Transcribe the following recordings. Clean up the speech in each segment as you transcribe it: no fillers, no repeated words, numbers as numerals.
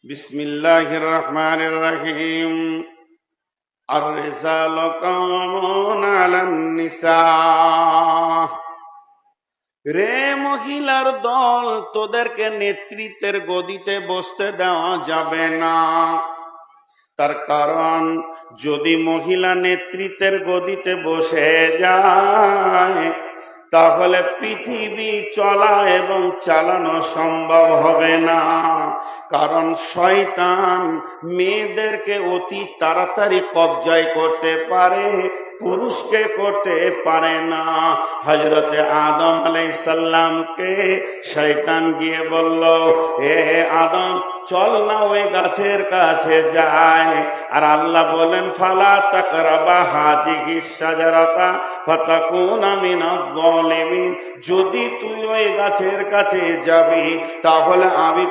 বিসমিল্লাহির রহমানির রহিম। আর-রিজালু কাওয়ামুন আলান নিসা। রে মহিলার দল, তোদেরকে নেতৃত্বের গদিতে বসতে দেওয়া যাবে না। তার কারণ, যদি মহিলা নেতৃত্বের গদিতে বসে যায় তাহলে পৃথিবী চলা এবং চালানো সম্ভব হবে না। কারণ শয়তান মেয়েদেরকে অতি তাড়াতাড়ি কবজায় করতে পারে, পুরুষকে করতে পারে না। হযরতে আদম আলাইহিস সালামকে শয়তান গিয়ে বলল, হে আদম, চল না ওই গাছের কাছে যায়। আর আল্লাহ বলেন, ফালা তাকরাবা হাযিহিস শাজারাতা ফাতাকুনা মিনাজ যালিমিন। যদি তুই ওই গাছের কাছে যাবি তাহলে আমি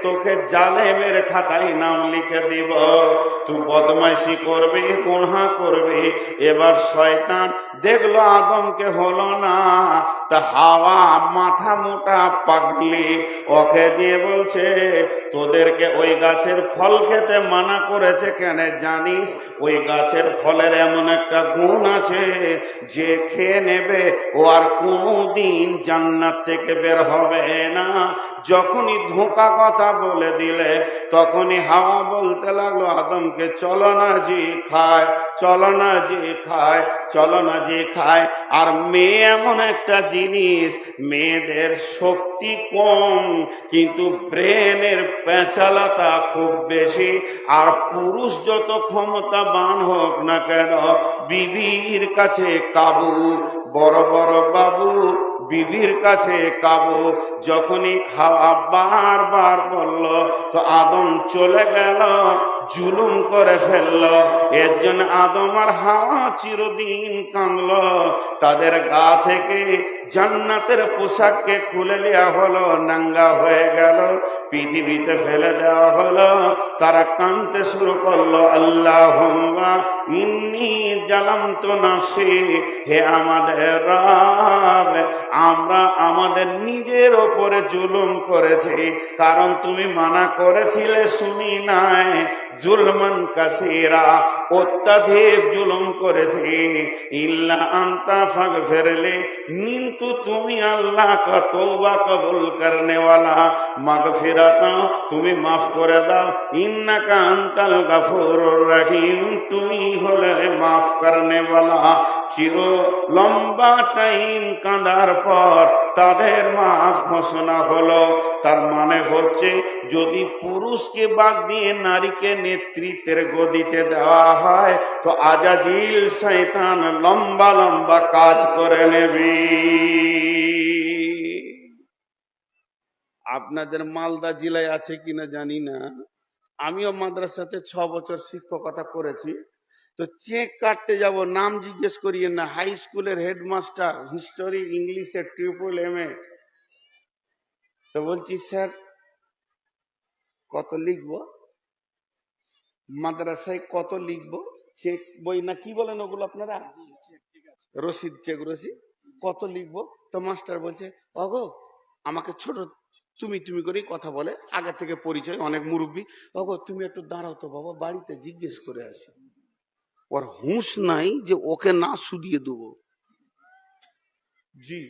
তোকে জালেমের খাতায় নাম লিখে দিব। তুই বদমাইশি করবি, গুনাহ করবি। এবার শয়তান দেখলো আদমকে হলো না, তা হাওয়া মাথা মোটা পাগলি ওকে দিয়ে বলছে, তোদেরকে ওই গাছের ফল খেতে মানা করেছে কেন জানিস? ওই গাছের ফলের এমন একটা গুণ আছে যে খেয়ে নেবে ও আর কোনোদিন জান্নাত থেকে বের হবে না। যখনই ধোঁকা কথা বলে দিলে তখনই হাওয়া বলতে লাগলো আদমকে, চলো না জি খায়, চলো না জি খায়, চলো না জি খায়। আর মেয়ে এমন একটা জিনিস, মেয়েদের শক্তি কম কিন্তু ব্রেনের পেঁচালতা খুব বেশি। আর পুরুষ যত ক্ষমতাবান হোক না কেন, বিবির কাছে কাবু। বড় বড় বাবু বিবির কাছে কাবু। যখনই হাওয়া বারবার বলল তো আদম চলে গেল, জুলুম করে ফেলল। এর জন্য আদম আর হাওয়া চিরদিন কাঁদল। তাদের গা থেকে জান্নাতের পোশাককে খুলে দেওয়া হলো, নাঙ্গা হয়ে গেল, পৃথিবীতে ফেলে দেওয়া হলো। তারা কাঁদতে শুরু করলো, আল্লাহুম্মা ইন্নী জালামতু নাফসি। হে আমাদের রব, আমরা আমাদের নিজের ওপরে জুলুম করেছি, কারণ তুমি মানা করেছিলে শুনি নাই। জুলমান কাসীরা, অত্যাধিক জুলুম করেছি। ইল্লা আনতা ফাগফিরলি, কিন্তু তুমি আল্লাহ কা তওবা কবুল করনে ওয়ালা, মাগফিরাত, তুমি মাফ করে দাও। ইন্নাকা আনতাল গাফুরুর রহিম, তুমি হলে মাফ করনে ওয়ালা। চির লম্বা টাইম কাঁদার পর তাদের মাফ ঘোষণা হলো। তার মানে হচ্ছে, যদি পুরুষকে বাদ দিয়ে নারীকে নেতৃত্বের গদিতে দেওয়া হয় তো আজাজিল শয়তান লম্বা লম্বা কাজ করে নেবে। আপনাদের মালদা জেলায় আছে কিনা জানি না, আমিও মাদ্রাসাতে 6 বছর শিক্ষকতা করেছি। তো চেক কাটতে যাব, নাম জিজ্ঞেস করিয়ে না, হাই স্কুলের হেডমাস্টার, হিস্টোরি ইংলিশে MA। তো বলছি, স্যার কত লিখবো, মাদ্রাসায় কত লিখবো, চেক বই না কি বলেন ওগুলো আপনারা, রসিদ, চেক রসিদ, কত লিখবো? তো মাস্টার বলছে, ওগো, আমাকে ছোট তুমি তুমি করেই কথা বলে, আগে থেকে পরিচয়, অনেক মুরব্বী। ওগো তুমি একটু দাঁড়াও তো বাবা, বাড়িতে জিজ্ঞেস করে আসি। ওর হুঁশ নাই যে ওকে না শুধিয়ে দেবো। জি,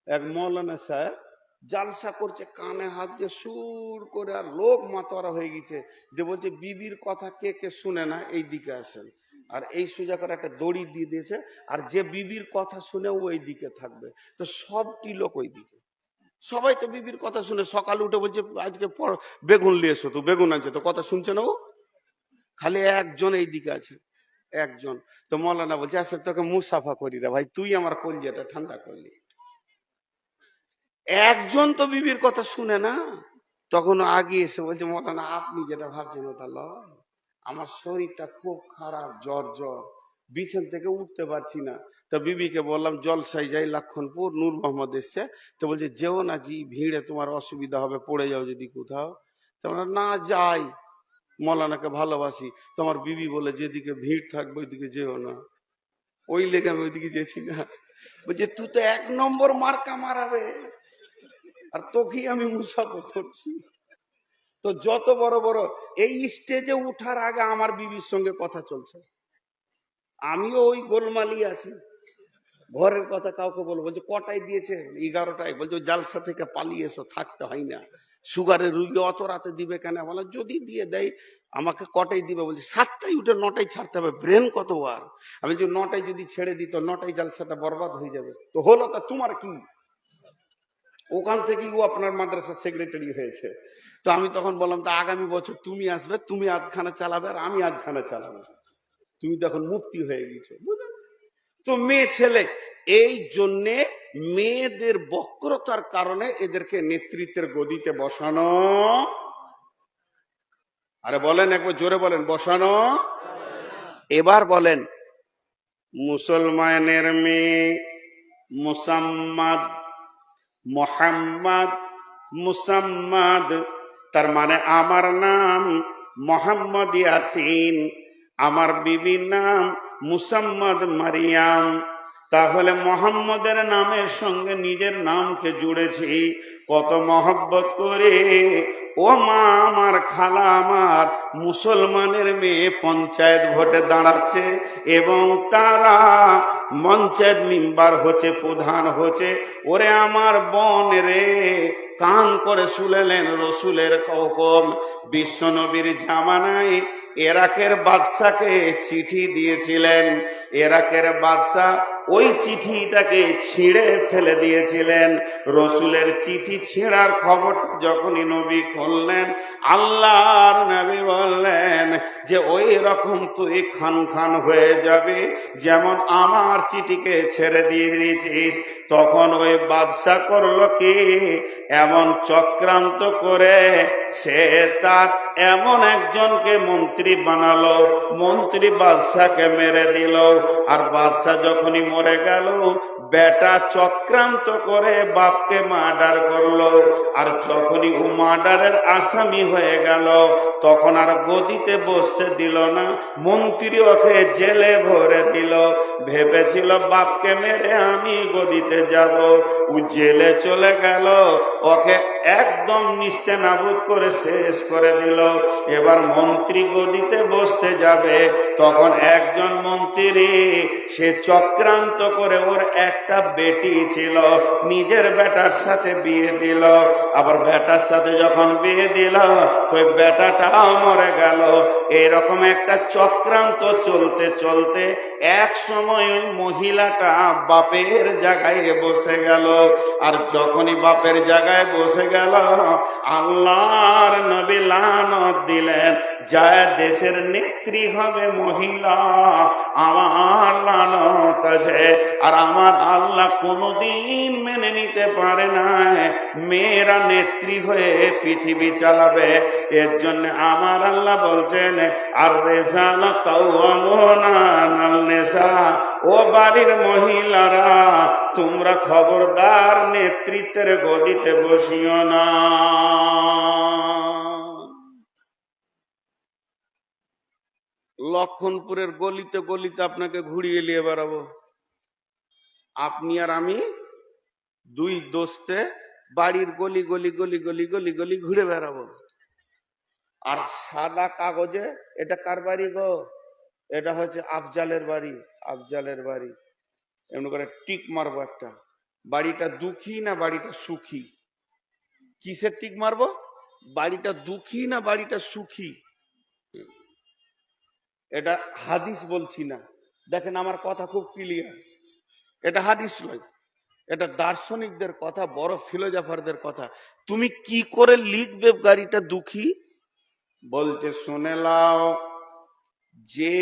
এক মৌলানা সাহেব জালসা করছে, কানে হাত দিয়ে সুর করে, আর লোক মাতোয়ারা হয়ে গেছে, যে বলছে বিবির কথা কে কে শুনে না এই দিকে আসেন। আর এই সোজা করে একটা দড়ি দিয়ে দিয়েছে, আর যে বিবির কথা শুনে ও এই দিকে থাকবে। তো সবটি লোক ওই দিকে, সবাই তো বিবির কথা শুনে সকালে উঠে বলছে আজকে বেগুন নিয়ে এসো, তো বেগুন আনছে, তো কথা শুনছে না ও, খালি একজন এই দিকে আছে, একজন। তো মৌলানা বলছে, আচ্ছা তোকে মুসাফা করি রে ভাই, তুই আমার কলজেটা ঠান্ডা করলি। একজন তো বিবির কথা শুনে না। তখন আগে এসে বলছে, মৌলানা আপনি যেটা ভাবছেন ওটা লয়, আমার শরীরটা খুব খারাপ, জ্বর জ্বর, বিছান থেকে উঠতে পারছি না। তো বিবিকে বললাম জলসাই যাই, লক্ষণপুর, নূর মোহাম্মদ এসছে। তো বলছে, যেও না জি, ভিড়ে তোমার অসুবিধা হবে, পড়ে যাও যদি কোথাও। তো না যাই, মৌলানাকে ভালোবাসি। তোমার বিবি বলে যেদিকে ভিড় থাকবে ওইদিকে যেও না, ওই লেগে আমি ওইদিকে যেছি না। বলছে, তুই তো 1 নম্বর মার্কা মারাবে, আর তোকেই আমি মুসাফা করছি। তো যত বড় বড় এই স্টেজে উঠার আগে আমার বিবির সঙ্গে কথা চলছে, আমিও ওই গোলমালি আছি, ঘরের কথা কাউকে বলবো, বলছে কটায় দিয়েছে, 11টায়, বলছে জালসা থেকে পালিয়ে এসো, থাকতে হয় না, সুগারের রুগী অত রাতে দিবে কেন, বলে যদি দিয়ে দেয় আমাকে কটায় দিবে, বলছে 7টায় উঠে 9টায় ছাড়তে হবে, ব্রেন কত বার, আমি যে 9টায় যদি ছেড়ে দিত 9টায় জালসাটা বরবাদ হয়ে যাবে, তো হলো তা তোমার কি, ওখান থেকেই ও আপনার মাদ্রাসার সেক্রেটারি হয়েছে। তো আমি তখন বললাম তা আগামী বছর তুমি আসবে, তুমি আধখানা চালাবে আর আমি আধখানা চালাবো, তুমি তো এখন মুক্তি হয়ে গেছো, বুঝলেন? তো মেয়ে ছেলে, এই জন্যে মেয়েদের বক্রতার কারণে এদেরকে নেতৃত্বের গদিতে বসানো, আরে বলেন একবার জোরে বলেন, বসানো। এবার বলেন, মুসলমানের মেয়ে মুসাম্মাদ, মোহাম্মদ, মুসাম্মাদ, তার মানে আমার নাম মোহাম্মদ ইয়াসিন, আমার বিবির নাম মুসাম্মদ মারিয়াম, তাহলে মোহাম্মদের নামের সঙ্গে নিজের নামকে জুড়েছি কত মহব্বত করে। ও মা আমার, খালা আমার, মুসলমানের মেয়ে পঞ্চায়েত ভোটে দাঁড়াচ্ছে এবং তারা পঞ্চায়েত মেম্বার হচ্ছে, প্রধান হচ্ছে, ওরে আমার বোন রে, কান করে শুনেলেন রসুলের হুকুম, বিশ্বনবীর জামানায় ইরাকের বাদশাকে চিঠি দিয়েছিলেন, ইরাকের বাদশা ওই চিঠিটাকে ছিঁড়ে ফেলে দিয়েছিলেন। রসুলের চিঠি ছিঁড়ার খবরটা যখনই নবী খুললেন, আল্লাহর নবী বললেন যে ওই রকম তুই খান খান হয়ে যাবে যেমন আমার চিঠিকে ছেড়ে দিয়ে দিয়েছিস। তখন ওই বাদশা করলো কি, এমন চক্রান্ত করে সে তার এমন একজনকে মন্ত্রী বানালো, মন্ত্রী বাদশাকে মেরে দিল। আর বাদশা যখনই মরে গেল, বেটা চক্রান্ত করে বাপকে মার্ডার করলো। আর যখনই ও মার্ডারের আসামি হয়ে গেল, তখন আর গদিতে বসতে দিল না, মন্ত্রী ওকে জেলে ভরে দিল। ভেবেছিল বাপকে মেরে আমি গদিতে যাব, ও জেলে চলে গেল, ওকে একদম নিস্তে নাবুদ করে শেষ করে দিল। এবার মন্ত্রী গদিতে বসতে যাবে, তখন একজন মন্ত্রী সে চক্রান্ত করে ওর একটা বেটি ছিল, নিজের বেটার সাথে বিয়ে দিল। আবার বেটার সাথে যখন বিয়ে দিল, তো বেটাটাও মরে গেল। এরকম একটা চক্রান্ত চলতে চলতে এক সময় ওই মহিলাটা বাপের জায়গায় বসে গেল। আর যখনই বাপের জায়গায় বসে গেল, আল্লাহর নবী লানত দিলেন, যা দেশের নেত্রী হবে মহিলা, আমার লানত আছে। আর আমার আল্লাহ কোনোদিন মেনে নিতে পারে না মেয়েরা নেত্রী হয়ে পৃথিবী চালাবে। এর জন্য আমার আল্লাহ বলছেন, আর রেসালা কাওয়ামুনা আলান নিসা, ও বাড়ির মহিলারা তোমরা খবরদার নেতৃত্বের গদিতে বসিও না। লক্ষণপুরের গলিতে গলিতে আপনাকে ঘুরিয়ে নিয়ে বেড়াবো, আপনি আর আমি দুই দোস্তে বাড়ির গলি গলি গলি গলি গলি গলি ঘুরে বেড়াবো। আর সাদা কাগজে, এটা কার বাড়ি গো, এটা হচ্ছে আফজালের বাড়ি, আফজালের বাড়ি, এমন করে টিক মারবো একটা, বাড়িটা দুঃখী না বাড়িটা সুখী, কিসের টিক মারবো, বাড়িটা দুঃখী না বাড়িটা সুখী। এটা হাদিস বলছি না, দেখেন আমার কথা খুব ক্লিয়ার, এটা হাদিস নয়, এটা দার্শনিকদের কথা, বড় ফিলোজফারদের কথা। তুমি কি করে লিখবে গাড়িটা দুঃখী, বলছে শুনে লাও, যে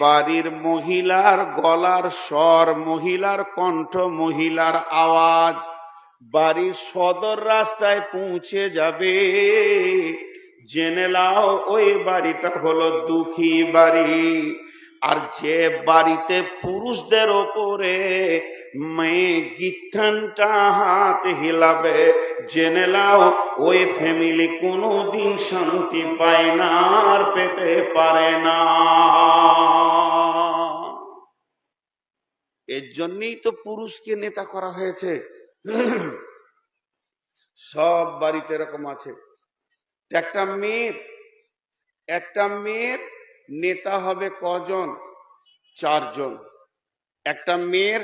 বাড়ির মহিলার গলার স্বর, মহিলার কণ্ঠ, মহিলার আওয়াজ বাড়ির সদর রাস্তায় পৌঁছে যাবে, জেনে লাও ওই বাড়িটা হলো দুঃখী বাড়ি। আর যে বাড়িতে পুরুষদের ওপরে মেয়ে গিত্থানটা হাত হিলাবে, জেনে লাও ওই ফ্যামিলি কোনোদিন শান্তি পায় না, আর পেতে পারে না। এর জন্যই তো পুরুষকে নেতা করা হয়েছে। সব বাড়িতে এরকম আছে। একটা মেয়ের নেতা হবে কজন? 4 জন। একটা মেয়ের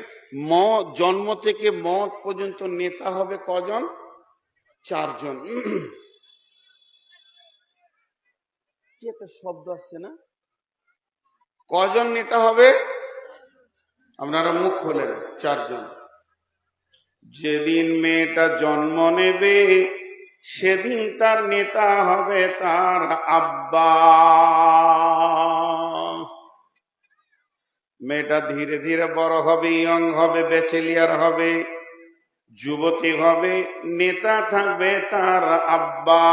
জন্ম থেকে মত পর্যন্ত নেতা হবে কজন? 4 জন। কি একটা শব্দ আসছে না? কজন নেতা হবে? আপনারা মুখ খোলেন। 4 জন। যেদিন মেয়েটা জন্ম নেবে সেদিন তার নেতা হবে তার আব্বা। মেয়েটা ধীরে ধীরে বড় হবে, ইয়ং হবে, ব্যাচেলিয়ার হবে, যুবতী হবে, নেতা থাকবে তার আব্বা।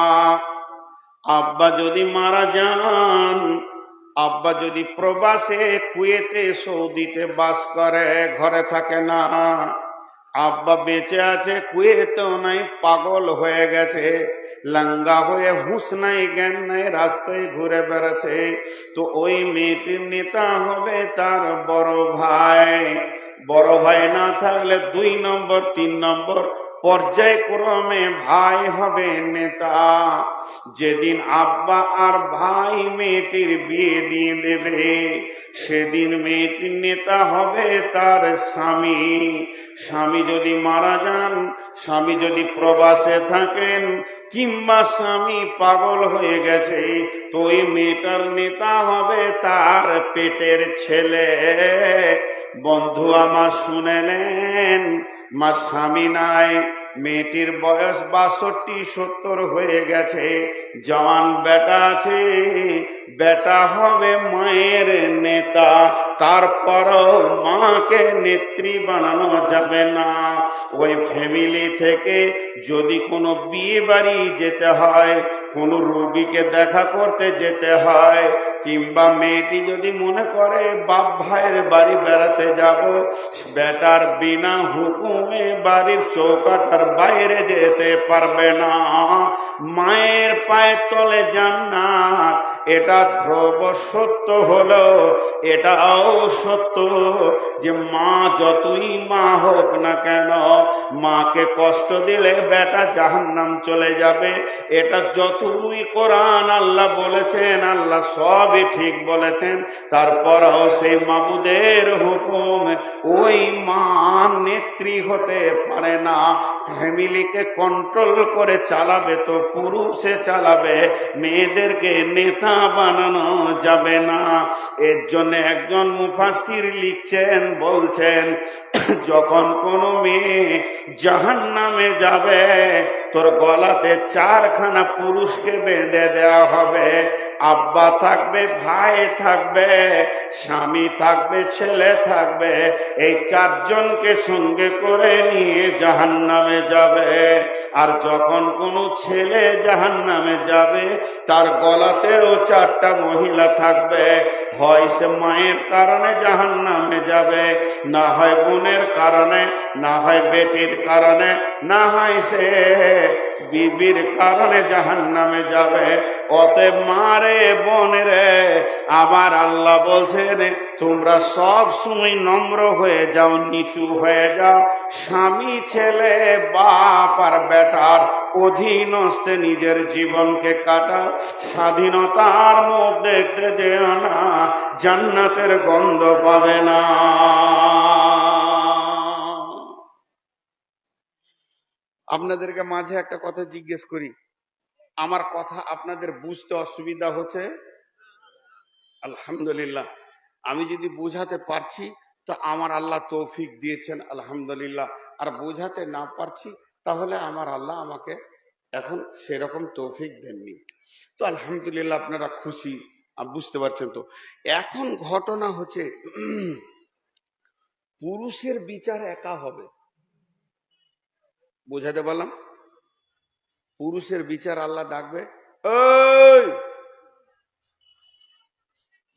আব্বা যদি মারা যান, আব্বা যদি প্রবাসে কুয়েতে সৌদিতে বাস করে, ঘরে থাকে না, আব্বা বেঁচে আছে কুয়েতেও নাই, পাগল হয়ে গেছে, লাঙ্গা হয়ে হুঁশ নাই, জ্ঞান নাই, রাস্তায় ঘুরে বেড়াচ্ছে, তো ওই মেয়েটির নেতা হবে তার বড় ভাই। বড় ভাই না থাকলে 2 নম্বর 3 নম্বর পর্যায়ক্রমে ভাই হবে নেতা। যেদিন আব্বা আর ভাই মেয়েটির বিয়ে দিয়ে দেবে সেদিন মেয়েটির নেতা হবে তার স্বামী। স্বামী যদি মারা যান, স্বামী যদি প্রবাসে থাকেন, কিংবা স্বামী পাগল হয়ে গেছে, তো ওই মেয়েটার নেতা হবে তার পেটের ছেলে। বন্ধু আমার শুনে নেন, মা স্বামী নাই, মেয়েটির বয়স 62-70 হয়ে গেছে, জওয়ান বেটা আছে, বেটা হবে মায়ের নেতা। তারপরও মাকে নেত্রী বানানো যাবে না। ওই ফ্যামিলি থেকে যদি কোনো বিয়ে বাড়ি যেতে হয়, কোনো রোগীকে দেখা করতে যেতে হয়, কিংবা মেয়েটি যদি মনে করে বাপ ভাইয়ের বাড়ি বেড়াতে যাব, বেটার বিনা হুকুমে বাড়ির চৌকাটার বাইরে যেতে পারবে না। মায়ের পায়ের তলে জান্নাত, এটা ধ্রুব সত্য হলো, এটাও সত্য যে মা যতই মা হোক না কেন, মাকে কষ্ট দিলে বেটা জাহান্নাম চলে যাবে। এটা যতই কোরআন আল্লাহ বলেছেন, আল্লাহ সবই ঠিক বলেছেন, তারপরও সেই মাবুদের হুকুম ওই মা নেত্রী হতে পারে না। ফ্যামিলিকে কন্ট্রোল করে চালাবে তো পুরুষে চালাবে, মেয়েদেরকে নেতা বানানো যাবে না। এর জন্য একজন মুফাসসির লিখছেন, বলছেন যখন কোনো মেয়ে জাহান্নামে যাবে, তোর গলাতে 4খানা পুরুষকে বেঁধে দেওয়া হবে। আব্বা থাকবে, ভাই থাকবে, স্বামী থাকবে, ছেলে থাকবে, এই 4 জনকে সঙ্গে করে নিয়ে জাহান্নামে যাবে। আর যখন কোনো ছেলে জাহান্নামে যাবে, তার গলাতেও 4টা মহিলা থাকবে। হয় সে মায়ের কারণে জাহান্নামে যাবে, না হয় বোনের কারণে, না হয় বেটির কারণে, না হয় সে বিবির কারণে জাহান্নামে যাবে। অতএব মারে বোনেরে, আমার আল্লাহ বলছেন তোমরা সব সময় নম্র হয়ে যাও, নিচু হয়ে যাও। স্বামী, ছেলে, বাপ আর বেটার অধীনস্থে নিজের জীবনকে কাটাও। স্বাধীনতার মুখ দেখতে যেও না, জান্নাতের গন্ধ পাবে না। আপনাদেরকে মাঝে একটা কথা জিজ্ঞেস করি, আমার কথা আপনাদের বুঝতে অসুবিধা হচ্ছে? আলহামদুলিল্লাহ। আমি যদি বোঝাতে পারছি তো আমার আল্লাহ তৌফিক দিয়েছেন, আলহামদুলিল্লাহ। আর বোঝাতে না পারছি তাহলে আমার আল্লাহ আমাকে এখন সেরকম তৌফিক দেননি, তো আলহামদুলিল্লাহ। আপনারা খুশি, বুঝতে পারছেন তো? এখন ঘটনা হচ্ছে পুরুষের বিচার একা হবে। বোঝাতে পারলাম? পুরুষের বিচার আল্লাহ ডাকবে, ওই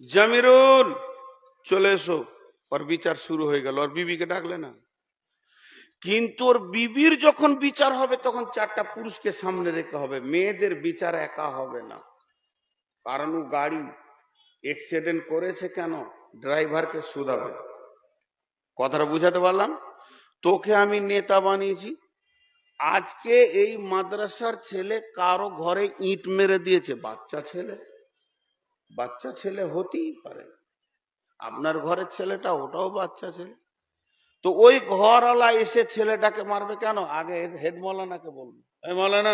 জামিরুল চলে এসো, ওর বিচার শুরু হয়ে গেল। ওর বিবিকে ডাকলে না, কিন্তু ওর বিবির যখন বিচার হবে তখন 4টা পুরুষকে সামনে রেখে হবে। মেয়েদের বিচার একা হবে না, কারণ ও গাড়ি অ্যাক্সিডেন্ট করেছে কেন, ড্রাইভারকে শুধাবে। কথাটা বুঝাতে পারলাম? তোকে আমি নেতা বানিয়েছি, আজকে এই মাদ্রাসার ছেলে কারো ঘরে ইট মেরে দিয়েছে, বাচ্চা ছেলে হতেই পারে, আপনার ঘরের ছেলেটা ওটাও বাচ্চা ছেলে। তো ওই ঘরওয়ালা এসে ছেলেটাকে মারবে কেন? আগে হেড মৌলানাকে বলবে, এই মৌলানা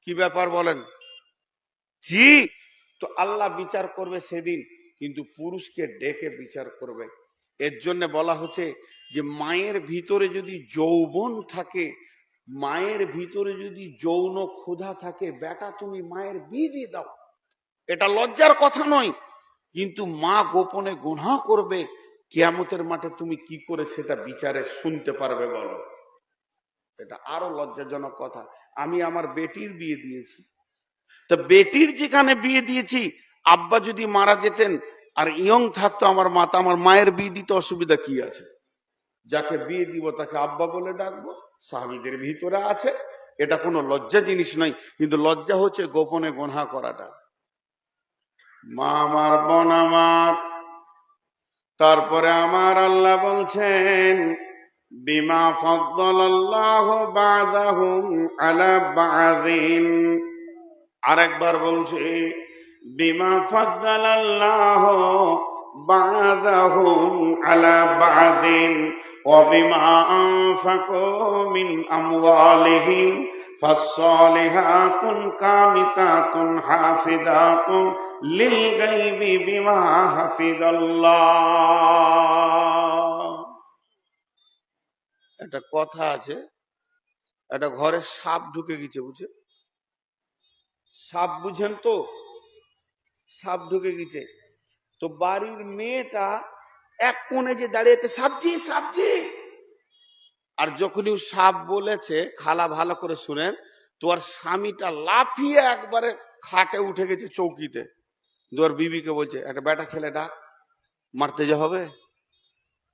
কি ব্যাপার বলেন। জি, তো আল্লাহ বিচার করবে সেদিন, কিন্তু পুরুষকে ডেকে বিচার করবে। এর জন্য বলা হচ্ছে যে মায়ের ভিতরে যদি যৌবন থাকে, মায়ের ভিতরে যদি যৌন ক্ষুধা থাকে, বেটা তুমি মায়ের বিয়ে দিয়ে দাও, এটা লজ্জার কথা নয়। কিন্তু মা গোপনে গুনাহ করবে, কিয়ামতের মাঠে তুমি কি করে সেটা বিচারে শুনতে পারবে বলো? এটা আরো লজ্জাজনক কথা। আমি আমার বেটির বিয়ে দিয়েছি, তা বেটির যেখানে বিয়ে দিয়েছি, আব্বা যদি মারা যেতেন আর ইয়ং থাকতো আমার মা, আমার মায়ের বিয়ে দিতে অসুবিধা কি আছে? যাকে বিয়ে দিব তাকে আব্বা বলে ডাকবো, সাহাবীদের ভিতরে আছে, এটা কোনো লজ্জা জিনিস নয়। কিন্তু লজ্জা হচ্ছে গোপনে গুনাহ করাটা। মা আমার, বোন আমার, তারপরে আমার আল্লাহ বলছেন বিমা ফাদ্দালাল্লাহু বা'দাহুম আলা বা'দিন। আরেকবার বলছি বিমা ফাদ্দালাল্লাহু বা'দাহুম আলা বা'দিন ওয়া বিমা আনফাকু মিন আমওয়ালিহিম ফাসসালিহাতুন কানিতাতুন হাফিজাতুন লিল গায়বি বিমা হাফিজাল্লাহ। একটা কথা আছে, একটা ঘরে সাপ ঢুকে গেছে, বুঝে? সাপ বুঝেন তো? সাপ ঢুকে গেছে, তো বাড়ির মেয়েটা এক কোণে যে দাঁড়িয়েছে, সাবজি সাবজি। আর যখনই সাপ বলেছে, খালা ভালো করে শুনেন, তোর স্বামীটা লাফিয়ে একবারে খাটে উঠে গেছে চৌকিতে। তোর বিবিকে বলছে একটা বেটা ছেলে ডাক, মারতে যা হবে।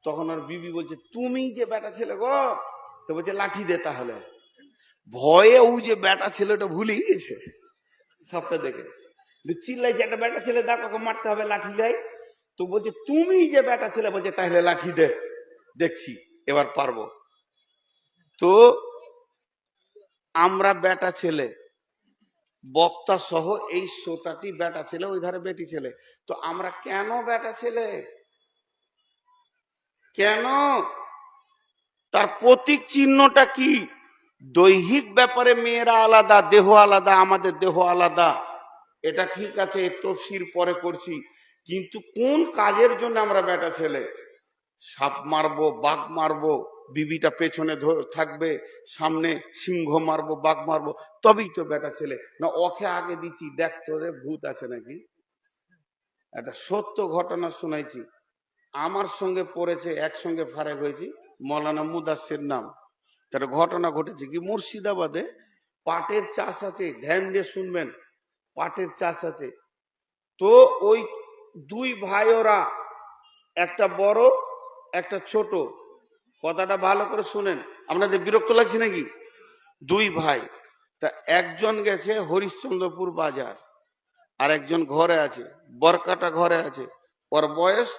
তখন ওর বিবি বলছে তুমি যে বেটা ছেলে গো, তো বলছে লাঠি দে তাহলে। ভয়ে ও যে বেটা ছেলেটা ভুলে গিয়েছে সাপটা দেখে, চিল্লাইছে একটা বেটা ছেলে ডাক, ওকে মারতে হবে, লাঠি দেয়। তো বলছে তুমি যে বেটা ছেলে, বলছে তাহলে লাঠি দে, দেখছি এবার পারবো। তো আমরা বেটা ছেলে, বক্তা সহ এই শ্রোতাটি বেটা ছেলে, ওই ধারে বেটি ছেলে। তো আমরা কেন বেটা ছেলে, কেন? তার প্রতীক চিহ্নটা কি? দৈহিক ব্যাপারে মেয়েরা আলাদা, দেহ আলাদা, আমাদের দেহ আলাদা, এটা ঠিক আছে, তফসির পরে করছি। কিন্তু কোন কাজের জন্য আমরা বেটা ছেলে? সাপ মারবো, বাঘ মারবো, বিবিটা পেছনে থাকবে, সামনে সিংহ মারবো, বাঘ মারবো, তবেই তো বেটা ছেলে। না ওকে আগে দিচ্ছি দেখ তোরে ভূত আছে নাকি। একটা সত্য ঘটনা শোনাইছি, আমার সঙ্গে পড়েছে, একসঙ্গে ফারেক হয়েছি, মৌলানা মুদাসসির নাম। তার ঘটনা ঘটেছে কি, মুর্শিদাবাদে পাটের চাষ আছে, ধ্যান দিয়ে শুনবেন, পাটের চাষ আছে। তো ওই দুই ভাই, ওরা একটা বড় একটা ছোট, কথাটা ভালো করে শুনেন, আপনাদের বিরক্ত লাগছে নাকি? দুই ভাই, তা একজন গেছে হরিশ্চন্দ্রপুর বাজার, আর একজন ঘরে আছে, বরকাটা ঘরে আছে, ওর বয়স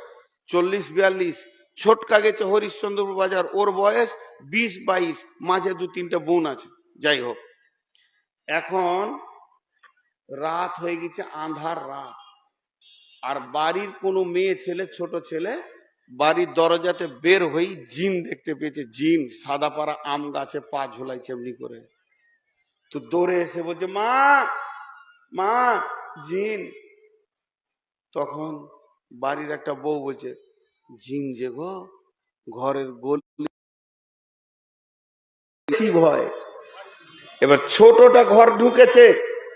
40-42। ছোটকা গেছে হরিশ্চন্দ্রপুর বাজার, ওর বয়স 20-22, মাঝে 2-3টা বোন আছে। যাই হোক, এখন রাত হয়ে গেছে, আন্ধার রাত, আর বাড়ির কোনো মেয়ে ছেলে, ছোট ছেলে, বাড়ির দরজাতে বের হয়ে জিন দেখতে পেয়েছে। জিন সাদা পাড়া আম গাছে পা ঝোলাইছে এমনি করে। তো দৌড়ে এসে বলছে মা মা, জিন। তখন বাড়ির একটা বউ বলছে জিন যে গো, ঘরের গলি ভয়। এবার ছোটটা ঘর ঢুকেছে,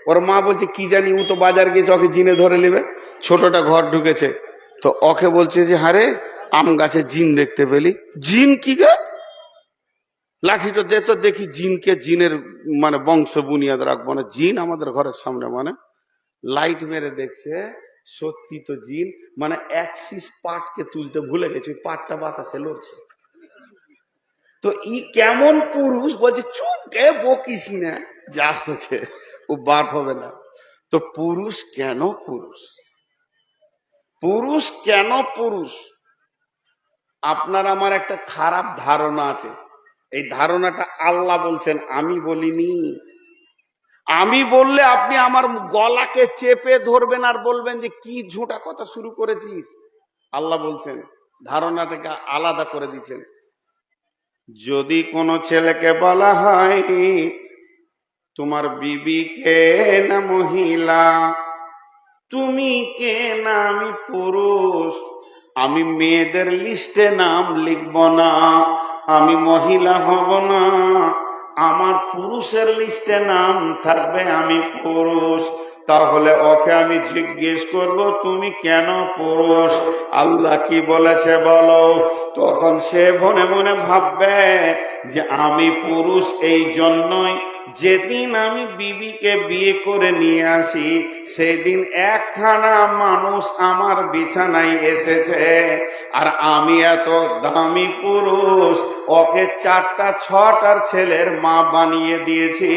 ওর মা বলছে কি জানি, ও তো বাজার গেছে, ওকে জিনে ধরে নেবে। ছোটটা ঘর ঢুকেছে, তো ওকে বলছে যে হারে আম গাছে জিন দেখতে পেলি। জিন কি গা? লাঠিটা দে তো দেখি জিনকে, জিনের মানে বংশ বুনিয়াদ রাখবো না, জিন আমাদের ঘরের সামনে। মানে লাইট মেরে দেখছে, সত্যি তো জিন, মানে অ্যাক্সিস পাটকে তুলতে ভুলে গেছে, পাটটা বাতাসে লড়ছে। তো ই কেমন পুরুষ, বলছে চুপ গে বকিস না, যা হচ্ছে ও বার হবে না। তো পুরুষ কেন পুরুষ, পুরুষ কেন পুরুষ? আপনার আমার একটা খারাপ ধারণা আছে, এই ধারণাটা আল্লাহ বলছেন, আমি বলিনি। আমি বললে আপনি আমার গলাকে চেপে ধরবেন আর বলবেন যে কি ঝোঁটা কথা শুরু করেছিস। আল্লাহ বলছেন, ধারণাটাকে আলাদা করে দিচ্ছেন। যদি কোনো ছেলেকে বলা হয় তোমার বিবি কে না মহিলা, তুমি কে না আমি পুরুষ, আমি মেয়েদের লিস্টে নাম লিখব না, আমি মহিলা হব না, আমার পুরুষের লিস্টে নাম থাকবে, আমি পুরুষ। তাহলে ওকে আমি জিজ্ঞেস করব তুমি কেন পুরুষ, আল্লাহ কি বলেছে বলো। তখন সে মনে মনে ভাববে যে আমি পুরুষ এই জন্যই যেদিন আমি বিবিকে বিয়ে করে নিয়ে আসি সেদিন একখানা মানুষ আমার বিছানায় এসেছে, আর আমি এত দামি পুরুষ ওকে 4টা 6টার ছেলের মা বানিয়ে দিয়েছি।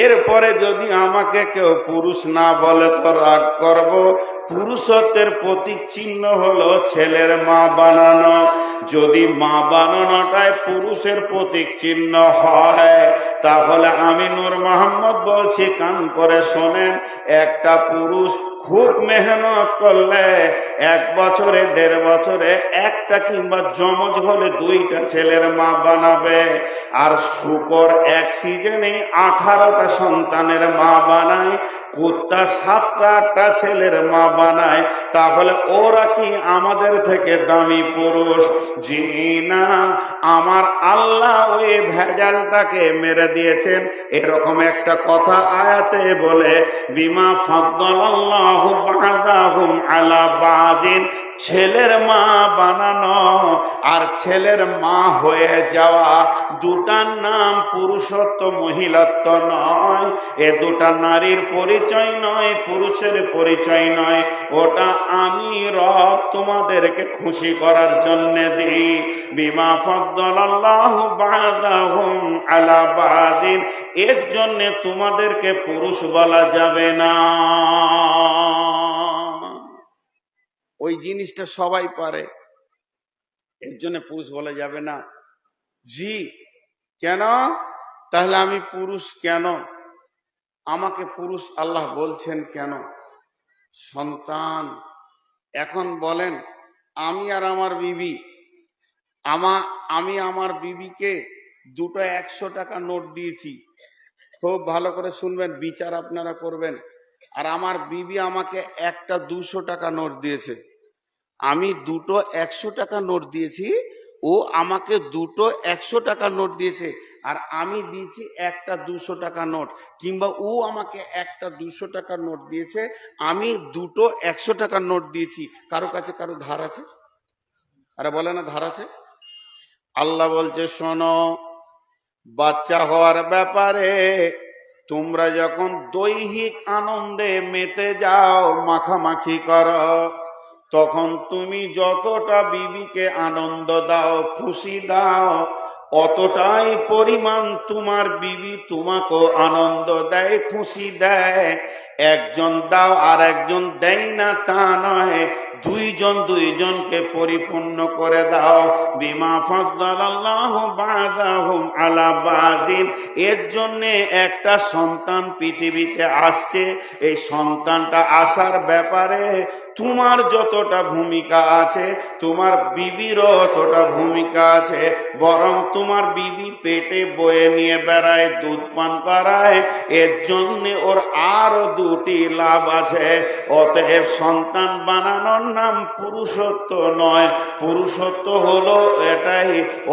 এরপরে যদি আমাকে কেউ পুরুষ না বলে তো রাগ করব। পুরুষত্বের প্রতীক চিহ্ন হলো ছেলের মা বানানো। যদি মা বানানোটাই পুরুষের প্রতীক চিহ্ন হয়, তাহলে আমি নূর মোহাম্মদ বলছি, কান করে শোনেন, একটা পুরুষ খুব মেহনত করলে 1 বছরে 1.5 বছরে একটা কিংবা জমজ হলে 2টা ছেলের মা বানাবে। আর শুকর এক সিজনে 18টা সন্তানের মা বানায়, কুত্তা 7টা 8টা ছেলের মা বানায়। তাহলে ওরা কি আমাদের থেকে দামি পুরুষ? জি না, আমার আল্লাহ ওই ভেজালটাকে মেরে দিয়েছেন। এরকম একটা কথা আয়াতে বলে, বিমা ফাদ্দালাল্লাহু বা'দাহুম আলা বা'দিন, ছেলের মা বানানো আর ছেলের মা হয়ে যাওয়া দুটার নাম পুরুষত্ব মহিলাত্ব নয়। এ দুটা নারীর পরিচয় নয়, পুরুষের পরিচয় নয়। ওটা আমি রব তোমাদেরকে খুশি করার জন্য দিই। বিমা ফাদ্দালাল্লাহু বা'দাহুম আলা বা'দিন, এর জন্য তোমাদেরকে পুরুষ বলা যাবে না। ওই জিনিসটা সবাই পারে, এর জন্য পুরুষ বলা যাবে না। জি কেন? তাহলে আমি পুরুষ কেন? আমাকে পুরুষ আল্লাহ বলছেন কেন? সন্তান। এখন বলেন, আমি আর আমার বিবি, আমি আমার বিবিকে 2টো 100 টাকা নোট দিয়েছি। খুব ভালো করে শুনবেন, বিচার আপনারা করবেন। আর আমার বিবি আমাকে একটা 200 টাকা নোট দিয়েছে। আমি 2টো 100 টাকা নোট দিয়েছি, ও আমাকে 2টো 100 টাকা নোট দিয়েছে। আর আমি দিয়েছি একটা 200 টাকা নোট, কিংবা ও আমাকে একটা 200 টাকা নোট দিয়েছে, আমি 2টো 100 টাকা নোট দিয়েছি। কারো কাছে কারো ধার আছে? আরে বলে না ধার আছে। আল্লাহ বলছে, শোনো, বাচ্চা হওয়ার ব্যাপারে তোমরা যখন দৈহিক আনন্দে মেতে যাও, মাখামাখি করো, তখন তুমি যতটা বিবিকে আনন্দ দাও, খুশি দাও, অতটাই পরিমাণ তোমার বিবি তোমাকেও আনন্দ দেয়, খুশি দেয়। একজন দাও আর একজন দেয় না তা নয়, দুইজনকে পরিপূর্ণ করে দাও। বিমা ফাদ্দালাল্লাহু বা'দাহুম আলা বা'দিন, এর জন্য একটা সন্তান পৃথিবীতে আসছে। এই সন্তানটা আসার ব্যাপারে তোমার যতটা ভূমিকা আছে, তোমার বিবিরও ততটা ভূমিকা আছে। বরং তোমার বিবি পেটে বয়ে নিয়ে বেড়ায়, দুধ পান করায়, এর জন্য ওর আরো 2টি লাভ আছে। অতএব সন্তান বানানোর নাম পুরুষত্ব নয়। পুরুষত্ব হলো এটাই,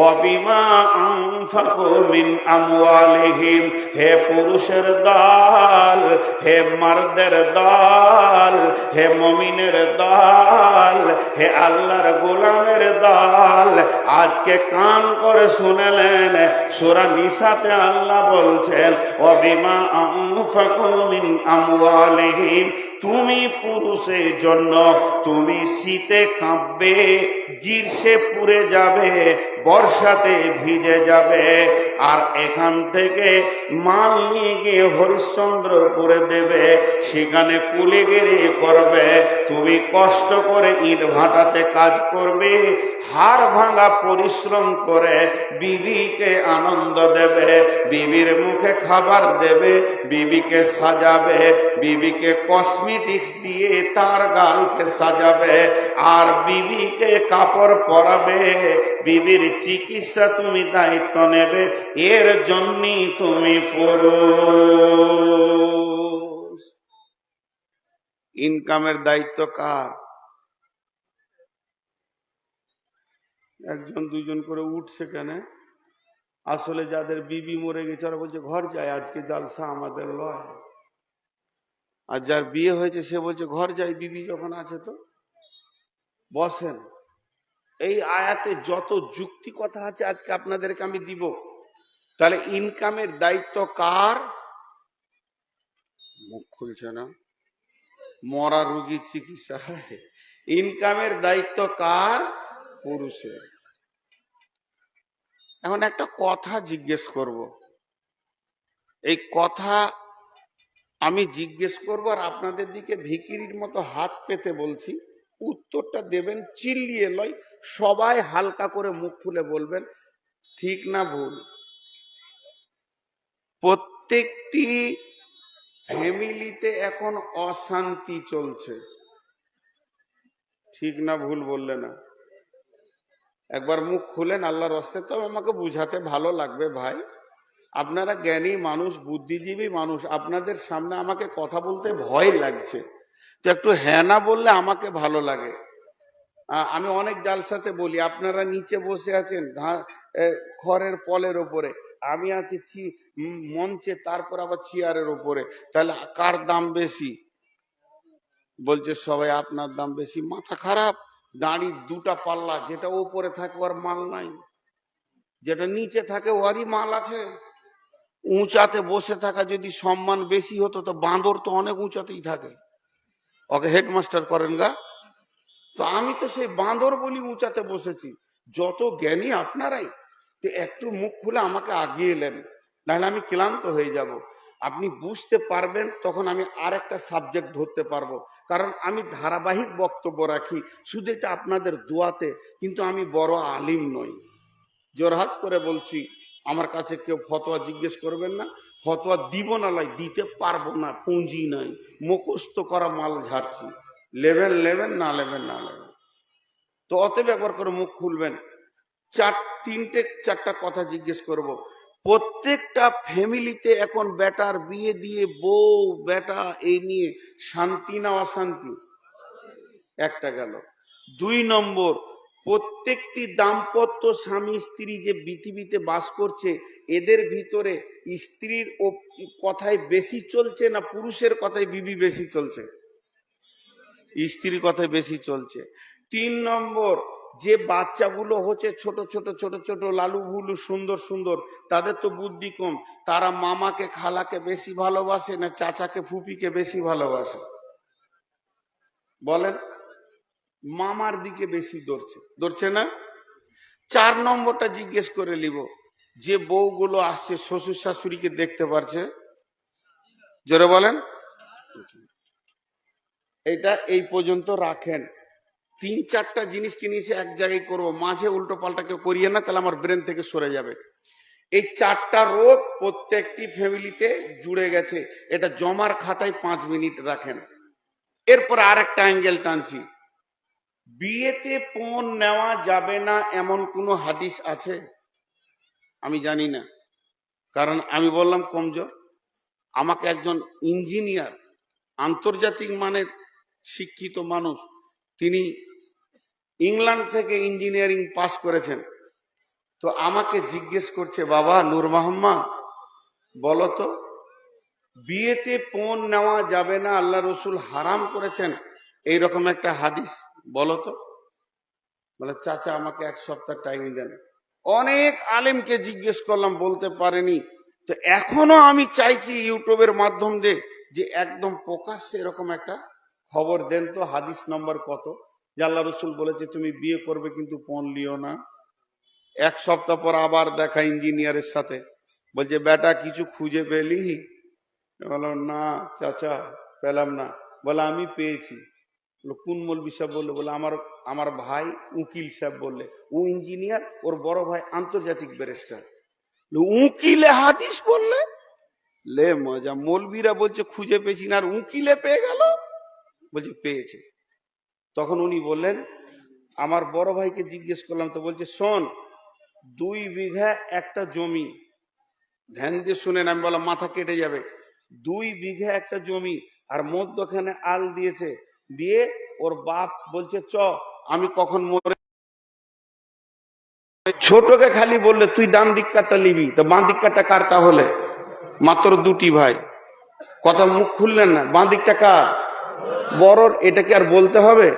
অবিমা আনফাকু মিন আমওয়ালিহিম। হে পুরুষের দল, হে মারদের দল, হে মুমিনের দল, হে আল্লাহর গোলামের দল, আজকে কান করে শুনলেন, সূরা নিসাতে আল্লাহ বলছেন, ওয়াবিমা আনফাকু মিন আমওয়ালিহিম। তুমি পুরুষের জন্য, তুমি শীতে কাঁপবে, গ্রীষ্মে পুড়ে যাবে, বর্ষাতে ভিজে যাবে। আর এখান থেকে মাল নিয়ে গিয়ে হরিশ্চন্দ্রপুরে দেবে, সেখানে কুলিগিরি করবে। তুমি কষ্ট করে ইট ভাটাতে কাজ করবে, হাড় ভাঙা পরিশ্রম করে বিবিকে আনন্দ দেবে, বিবির মুখে খাবার দেবে, বিবিকে সাজাবে, বিবিকে কসমেটিক্স দিয়ে তার গালকে সাজাবে, আর বিবিকে কাপড় পরাবে, বিবির চিকিৎসা তুমি দায়িত্ব নেবে। এর জন্যই তুমি পুরুষ। ইনকামের দায়িত্ব কার? একজন দুইজন করে উঠছে কেন? আসলে যাদের বিবি মরে গেছে ওরা বলছে ঘর যায়, আজকে জালসা আমাদের লয়। আর যার বিয়ে হয়েছে সে বলছে ঘর যাই, বিবি যখন আছে তো বসেন। এই আয়াতে যত যুক্তি কথা আছে আজকে আপনাদেরকে আমি দিব। তাহলে ইনকামের দায়িত্ব কার? মুখ খুলছে না, মরা রোগীর চিকিৎসা। ইনকামের দায়িত্ব কার? পুরুষের। এখন একটা কথা জিজ্ঞেস করব, এই কথা আমি জিজ্ঞেস করব আর আপনাদের দিকে ভিখিরির মতো হাত পেতে বলছি, উত্তরটা দেবেন চিল্লিয়ে লয়, সবাই হালকা করে মুখ খুলে বলবেন ঠিক না ভুল। প্রত্যেকটি ফ্যামিলিতে এখন অশান্তি চলছে, ঠিক না ভুল বললে না? একবার মুখ খুলেন আল্লাহর রাস্তে, তো আমাকে বুঝাতে ভালো লাগবে ভাই, আপনারা জ্ঞানী মানুষ, বুদ্ধিজীবী মানুষ, আপনাদের সামনে আমাকে কথা বলতে ভয় লাগছে, তো একটু হ্যাঁ না বললে আমাকে ভালো লাগে। আমি অনেক জালসাতে বলি, আপনারা নিচে বসে আছেন খড়ের পলের ওপরে, আমি আছি মঞ্চে, তারপর আবার চেয়ারের ওপরে, তাহলে কার দাম বেশি? বলছে সবাই আপনার দাম বেশি। মাথা খারাপ, দাঁড়ির দুটা পাল্লা, যেটা ওপরে থাকে ওর মাল নাই, যেটা নিচে থাকে ওরই মাল আছে। উঁচাতে বসে থাকা যদি সম্মান বেশি হতো তো বাঁদর তো অনেক উঁচাতেই থাকে, ওকে হেডমাস্টার করেন গা। তো আমি তো সেই বাঁদর বলি উঁচাতে বসেছি। যত জ্ঞানী আপনারাই, তো একটু মুখ খুলে আমাকে আগিয়ে এলেন, নাহলে আমি ক্লান্ত হয়ে যাব। আপনি বুঝতে পারবেন, তখন আমি আর একটা সাবজেক্ট ধরতে পারবো, কারণ আমি ধারাবাহিক বক্তব্য রাখি, শুধু এটা আপনাদের দোয়াতে, কিন্তু আমি বড় আলিম নই। জোরহাত করে বলছি, আমার কাছে কেউ ফতোয়া জিজ্ঞেস করবেন না, ফতোয়া দিব না, লাই দিতে পারবো না, পুঁজি নাই, মুখস্থ করা মাল ঝাড়ছি, লেবেন লেবেন, না লেবেন না লেবেন। তো অতএব একবার করে মুখ খুলবেন। চারটা কথা জিজ্ঞেস করব। প্রত্যেকটা ফ্যামিলিতে এখন বেটার বিয়ে দিয়ে বউ বেটা এই নিয়ে শান্তি না অশান্তি? একটা গেল। 2 নম্বর, প্রত্যেকটি দাম্পত্য স্বামী স্ত্রী যে পৃথিবীতে বাস করছে, এদের ভিতরে স্ত্রীর কথায় বেশি চলছে না পুরুষের কথায় বিবি বেশি চলছে? স্ত্রীর কথায় বেশি চলছে। 3 নম্বর, যে বাচ্চাগুলো হচ্ছে ছোট ছোট ছোট ছোট লালু ভুলু সুন্দর সুন্দর, তাদের তো বুদ্ধি কম, তারা মামাকে খালাকে বেশি ভালোবাসে না চাচাকে ফুপিকে বেশি ভালোবাসে? বলেন। মামার দিকে বেশি ধরছে না? 4 নম্বরটা জিজ্ঞেস করে নিব, যে বউগুলো আসছে শ্বশুর শাশুড়িকে দেখতে পারছে? জোরে বলেন। এটা এই পর্যন্ত রাখেন। 3-4টা জিনিসকে নিয়ে এক জায়গায় করবো, মাঝে উল্টো পাল্টা কেউ করিয়ে না, তাহলে আমার ব্রেন থেকে সরে যাবে। এই 4টা রোগ প্রত্যেকটি ফ্যামিলিতে জুড়ে গেছে, এটা জমার খাতায় 5 মিনিট রাখেন। এরপর আরেকটা অ্যাঙ্গেল টানছি, বিয়েতে পণ নেওয়া যাবে না এমন কোনো হাদিস আছে? আমি জানি না, কারণ আমি বললাম কমজোর। আমাকে একজন ইঞ্জিনিয়ার, আন্তর্জাতিক মানের শিক্ষিত মানুষ, তিনি ইংল্যান্ড থেকে ইঞ্জিনিয়ারিং পাস করেছেন, তো আমাকে জিজ্ঞেস করছে, বাবা নূর মোহাম্মদ বলো তো, বিয়েতে পণ নেওয়া যাবে না, আল্লাহ রসুল হারাম করেছেন, এইরকম একটা হাদিস বলো তো। বলে চাচা আমাকে 1 সপ্তাহ টাইম দেন। অনেক আলেমকে জিজ্ঞেস করলাম, বলতে পারেনি। তো এখনো আমি চাইছি ইউটিউবের মাধ্যম দিয়ে যে একদম প্রকাশ্যে এরকম একটা খবর দেন তো, হাদিস নম্বর কত যে আল্লাহ রসুল বলেছে তুমি বিয়ে করবে কিন্তু পণ লিও না। এক সপ্তাহ পর আবার দেখা ইঞ্জিনিয়ারের সাথে, বলছে বেটা কিছু খুঁজে পেলি? বললাম না চাচা পেলাম না। বলে আমি পেয়েছি। কোন মৌলবি সাহেব বললে? বলে আমার আমার ভাই উকিল সাহেব বললে, ও ইঞ্জিনিয়ার, ওর বড় ভাই আন্তর্জাতিক ব্যারিস্টার। উকিলে হাদিস বললে? লে মজা, মৌলবীরা বলছে খুঁজে পেয়েছি না, আর উকিলে পেয়ে গেল। বলছে পেয়েছে। তখন উনি বললেন, আমার বড় ভাইকে জিজ্ঞেস করলাম, তো বলছে শোন 2 বিঘা একটা জমি, ধ্যান দিয়ে শুনেন, আমি বললাম মাথা কেটে যাবে। 2 বিঘা একটা জমি, আর মধ্যখানে আল দিয়েছে, দিয়ে ওর বাপ বলছে চ আমি কখন মরে, ছোটকে খালি বললে তুই ডান দিক কাটটা নিবি, তো বাঁ দিক কাটটা কার? তাহলে মাত্র 2টি ভাই, কথা মুখ খুললেন না, বাঁ দিকটা কার? বড়র। এটাকে আর বলতে হবে?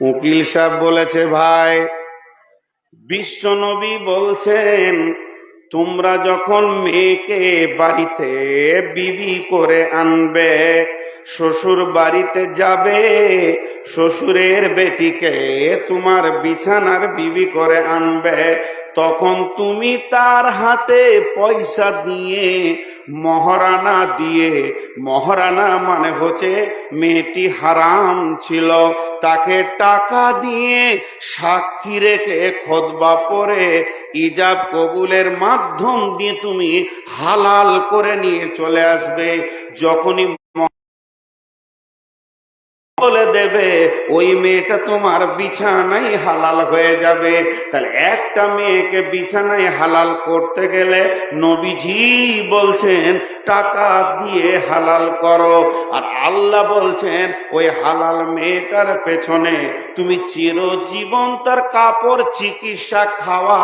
উকিল সাহেব বলেছে ভাই, বিশ্বনবী বলছেন তোমরা যখন মেয়েকে বাড়িতে বিবি করে আনবে, শ্বশুর বাড়িতে যাবে, শ্বশুরের বেটিকে তোমার বিছানার বিবি করে আনবে, তখন তুমি তার হাতে পয়সা দিয়ে, মহারানা দিয়ে, মহারানা মানে হচ্ছে মেয়েটি হারাম ছিল, তাকে টাকা দিয়ে সাক্ষী রেখে খুতবা পড়ে ইজাব কবুলের মাধ্যম দিয়ে তুমি হালাল করে নিয়ে চলে আসবে। যখনই বলে দেবে, ওই মেয়েটা তোমার বিছানায় হালাল হয়ে যাবে। তাহলে একটা মেয়েকে বিছানায় হালাল করতে গেলে নবীজি বলছেন টাকা দিয়ে হালাল করো, আর আল্লাহ বলছেন ওই হালাল মেয়েটার পেছনে তুমি চিরজীবন তার কাপড়, চিকিৎসা, খাওয়া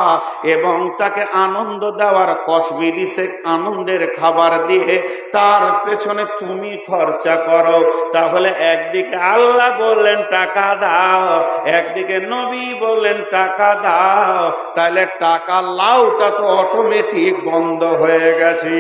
এবং তাকে আনন্দ দেওয়ার কসমেটিক্স আনন্দের খাবার দিয়ে তার পেছনে তুমি খরচা করো। তাহলে একদিকে আল্লাহ বললেন টাকা দাও, একদিকে নবী বললেন টাকা দাও, তাহলে টাকা লাউটা তো অটোমেটিক বন্ধ হয়ে গেছে।